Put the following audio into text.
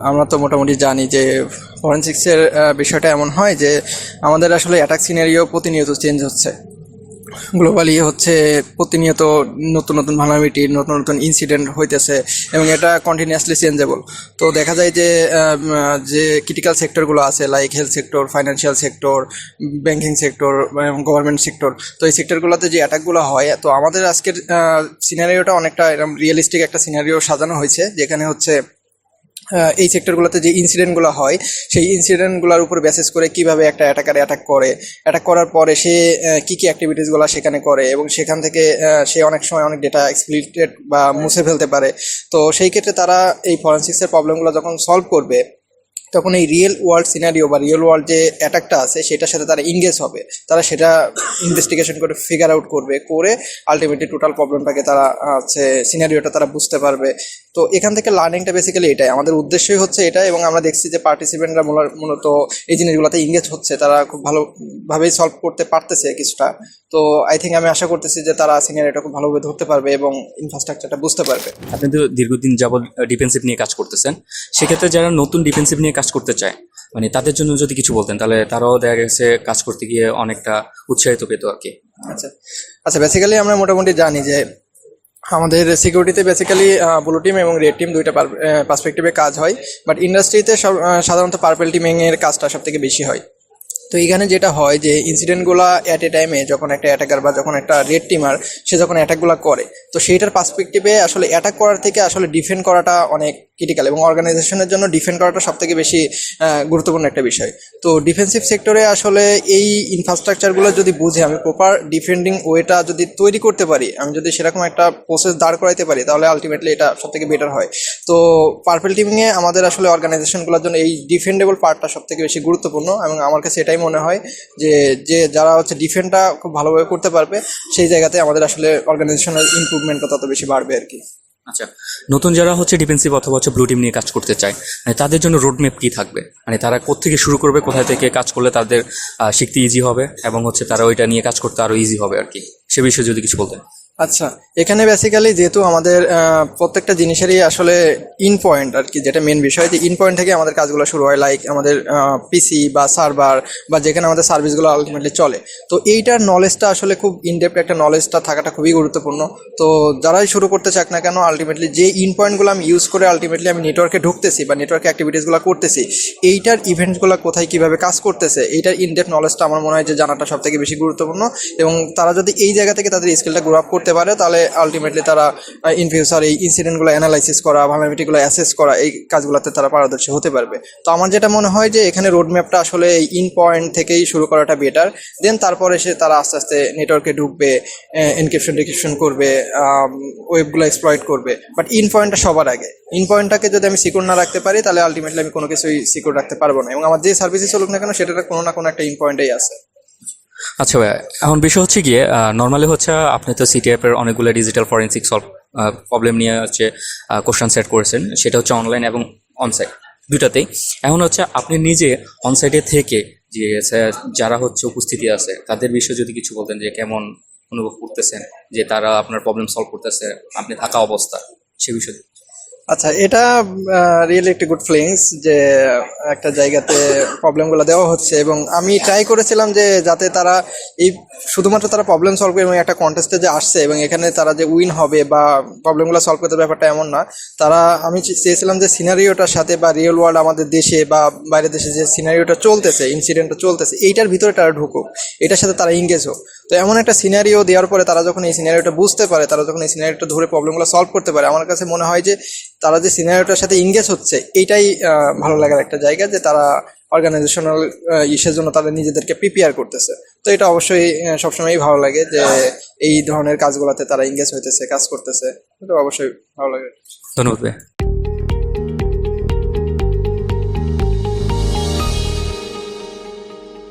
আমরা তো মোটামুটি জানি যে ফরেনসিক্সের বিষয়টা এমন হয় যে আমাদের আসলে অ্যাটাক সিনারিও প্রতিনিয়ত চেঞ্জ হচ্ছে। গ্লোবালি হচ্ছে প্রতিনিয়ত নতুন নতুন ভালনারেবিলিটি, নতুন নতুন ইনসিডেন্ট হইতেছে এবং এটা কন্টিনিউয়াসলি চেঞ্জেবল। তো দেখা যায় যে যে ক্রিটিক্যাল সেক্টরগুলো আছে like health sector, financial sector, banking sector এবং গভর্নমেন্ট সেক্টর, তো এই সেক্টরগুলোতে যে অ্যাটাকগুলো হয়, তো আমাদের আজকের সিনারিওটা অনেকটা এরকম রিয়েলিস্টিক একটা সিনারিও সাজানো হয়েছে, যেখানে হচ্ছে এই সেক্টরগুলোতে যে ইনসিডেন্টগুলো হয় সেই ইনসিডেন্টগুলোর উপর বেসিস করে কিভাবে একটা অ্যাটাকার অ্যাটাক করার পরে সে কী কী অ্যাক্টিভিটিসগুলো সেখানে করে এবং সেখান থেকে সে অনেক সময় অনেক ডেটা এক্সপ্লিটেড বা মুছে ফেলতে পারে। তো সেই ক্ষেত্রে তারা এই ফরেনসিক্সের প্রবলেমগুলো যখন সলভ করবে, তখন এই রিয়েল ওয়ার্ল্ড সিনারিও বা রিয়েল ওয়ার্ল্ড যে অ্যাটাকটা আছে সেটার সাথে তারা ইংগেজ হবে, তারা সেটা ইনভেস্টিগেশন করে ফিগার আউট করে আলটিমেটলি টোটাল প্রবলেমটাকে তারা হচ্ছে সিনারিওটা তারা বুঝতে পারবে। তো এখান থেকে লার্নিংটা বেসিক্যালি এটাই আমাদের উদ্দেশ্যই হচ্ছে এটা, এবং আমরা দেখছি যে পার্টিসিপেন্টরা মূলত এই জিনিসগুলোতে ইংগেজ হচ্ছে, তারা খুব ভালোভাবেই সলভ করতে পারতেছে কিছুটা। তো আই থিঙ্ক আমি আশা করতেছি যে তারা সিনারিওটা খুব ভালোভাবে ধরতে পারবে এবং ইনফ্রাস্ট্রাকচারটা বুঝতে পারবে। আপনি তো দীর্ঘদিন যাবৎ ডিফেন্সিভ নিয়ে কাজ করতেছেন, সেক্ষেত্রে যারা নতুন ডিফেন্সিভ নিয়ে কাজ করতে চায়, মানে তাদের জন্য যদি কিছু বলতেন তাহলে তারাও দেখা গেছে কাজ করতে গিয়ে অনেকটা উৎসাহিত পেত আর কি। আচ্ছা আচ্ছা বেসিক্যালি আমরা মোটামুটি জানি যে আমাদের সিকিউরিটিতে বেসিক্যালি ব্লু টিম এবং রেড টিম দুইটা পার্সপেক্টিভে কাজ হয়, বাট ইন্ডাস্ট্রিতে সাধারণত পার্পল টিমিংয়ের কাজটা সব থেকে বেশি হয়। তো এখানে যেটা হয় যে ইনসিডেন্টগুলো অ্যাট এ টাইমে যখন একটা অ্যাটাকার বা যখন একটা রেড টিমার সে যখন অ্যাটাকগুলো করে, তো সেইটার পার্সপেক্টিভে আসলে অ্যাটাক করার থেকে আসলে ডিফেন্ড করাটা অনেক ক্রিটিক্যাল এবং অর্গানাইজেশনের জন্য ডিফেন্ড করাটা সব থেকে বেশি গুরুত্বপূর্ণ একটা বিষয়। তো ডিফেন্সিভ সেক্টরে আসলে এই ইনফ্রাস্ট্রাকচারগুলো যদি বুঝে আমি প্রপার ডিফেন্ডিং ওয়েটা যদি তৈরি করতে পারি, আমি যদি সেরকম একটা প্রসেস দাঁড় করাইতে পারি, তাহলে আলটিমেটলি এটা সব থেকে বেটার হয়। তো পার্পল টিমিংয়ে আমাদের আসলে অর্গানাইজেশনগুলোর জন্য এই ডিফেন্ডেবল পার্টটা সব থেকে বেশি গুরুত্বপূর্ণ, এবং আমার কাছে এটাই মনে হয় যে যারা হচ্ছে ডিফেন্ডটা খুব ভালোভাবে করতে পারবে সেই জায়গাতে আমাদের আসলে অর্গানাইজেশনাল ইমপ্রুভমেন্টটা তত বেশি বাড়বে আর কি। আচ্ছা, নতুন যারা হচ্ছে ডিফেন্সিভ অথবা হচ্ছে ব্লু টিম নিয়ে কাজ করতে চায়, মানে তাদের জন্য রোডম্যাপ কি থাকবে, মানে তারা কোত্থেকে শুরু করবে, কোথায় থেকে কাজ করলে তাদের শিখতে ইজি হবে এবং হচ্ছে তারা ওইটা নিয়ে কাজ করতে আরো ইজি হবে আর কি, সে বিষয়ে যদি কিছু বলতেন। আচ্ছা, এখানে বেসিক্যালি যেহেতু আমাদের প্রত্যেকটা জিনিসেরই আসলে ইন পয়েন্ট আর কি, যেটা মেন বিষয় যে ইন পয়েন্ট থেকে আমাদের কাজগুলো শুরু হয়, লাইক আমাদের পিসি বা সার্ভার বা যেখানে আমাদের সার্ভিসগুলো আলটিমেটলি চলে। তো এইটার নলেজটা আসলে খুব ইনডেপথ একটা নলেজটা থাকাটা খুবই গুরুত্বপূর্ণ। তো যারাই শুরু করতে চাক না কেন, আলটিমেটলি যে ইন পয়েন্টগুলো আমি ইউজ করে আলটিমেটলি আমি নেটওয়ার্কে ঢুকতেছি বা নেটওয়ার্কে অ্যাক্টিভিটিসগুলো করতেছি, এইটার ইভেন্টসগুলো কোথায় কীভাবে কাজ করতেছে, এইটার ইনডেপথ নলেজটা আমার মনে হয় যে জানাটা সব থেকে বেশি গুরুত্বপূর্ণ। এবং তারা যদি এই জায়গা থেকে তাদের স্কিলটা গ্রো আপ করতে পারে, তাহলে আলটিমেটলি তারা ইন ফিউচার এই ইনসিডেন্টগুলো অ্যানালাইসিস করা, ভালনারেবিলিটিগুলো অ্যাসেস করা, এই কাজগুলোতে তারা পারদর্শী হতে পারবে। তো আমার যেটা মনে হয় যে এখানে রোডম্যাপটা আসলে এই ইন পয়েন্ট থেকেই শুরু করাটা বেটার, দেন তারপরে তারা আস্তে আস্তে নেটওয়ার্কে ঢুকবে, এনক্রিপশন ডিক্রিপশন করবে, ওয়েবগুলো এক্সপ্লয়েট করবে, বাট ইন পয়েন্টটা সবার আগে। ইন পয়েন্টটাকে যদি আমি সিকিউর না রাখতে পারি, তাহলে আলটিমেটলি আমি কোনো কিছুই সিকিউর রাখতে পারবো না, এবং আমার যে সার্ভিসই চলুক না কেন সেটার কোনো না কোনো একটা ইন পয়েন্টেই আছে। আচ্ছা ভাইয়া, এখন বিষয় হচ্ছে গিয়ে নর্মালি হচ্ছে আপনি তো সিটিএফের অনেকগুলো ডিজিটাল ফরেন্সিক সলভ প্রবলেম নিয়ে হচ্ছে কোশ্চেন সেট করেছেন, সেটা হচ্ছে অনলাইন এবং অনসাইট দুইটাতেই। এখন হচ্ছে আপনি নিজে অনসাইটে থেকে যে যারা হচ্ছে উপস্থিতি আছে তাদের বিষয়ে যদি কিছু বলতেন, যে কেমন অনুভব করতেছেন যে তারা আপনার প্রবলেম সলভ করতেছে আপনি থাকা অবস্থা, সে বিষয়ে। আচ্ছা, এটা রিয়েলি একটি গুড ফিলিংস যে একটা জায়গাতে প্রবলেমগুলো দেওয়া হচ্ছে, এবং আমি ট্রাই করেছিলাম যে যাতে তারা এই শুধুমাত্র তারা প্রবলেম সলভ করে এবং একটা কন্টেস্টে যে আসছে এবং এখানে তারা যে উইন হবে বা প্রবলেমগুলো সলভ করতে, ব্যাপারটা এমন না। আমি চেয়েছিলাম যে সিনারিওটার সাথে বা রিয়েল ওয়ার্ল্ড আমাদের দেশে বা বাইরের দেশে যে সিনারিওটা চলতেছে, ইনসিডেন্টটা চলতেছে, এইটার ভিতরে তারা ঢুকুক, এটার সাথে তারা এঙ্গেজ হোক। তো এমন একটা সিনারিও দেওয়ার পরে তারা যখন এই সিনারিওটা বুঝতে পারে, তারা যখন এই সিনারিওটা ধরে প্রবলেমগুলো সলভ করতে পারে, আমার কাছে মনে হয় যে তারা যে সিনারিওটার সাথে এঙ্গেজ হচ্ছে, এইটাই ভালো লাগার একটা জায়গা, যে তারা অর্গানাইজেশনাল ইস্যুর জন্য তাদের নিজেদেরকে প্রিপেয়ার করতেছে। তো এটা অবশ্যই সবসময়ই ভালো লাগে যে এই ধরনের কাজগুলোতে তারা এঙ্গেজ হইতেছে, কাজ করতেছে, এটা অবশ্যই ভালো লাগে। ধন্যবাদ ভাই।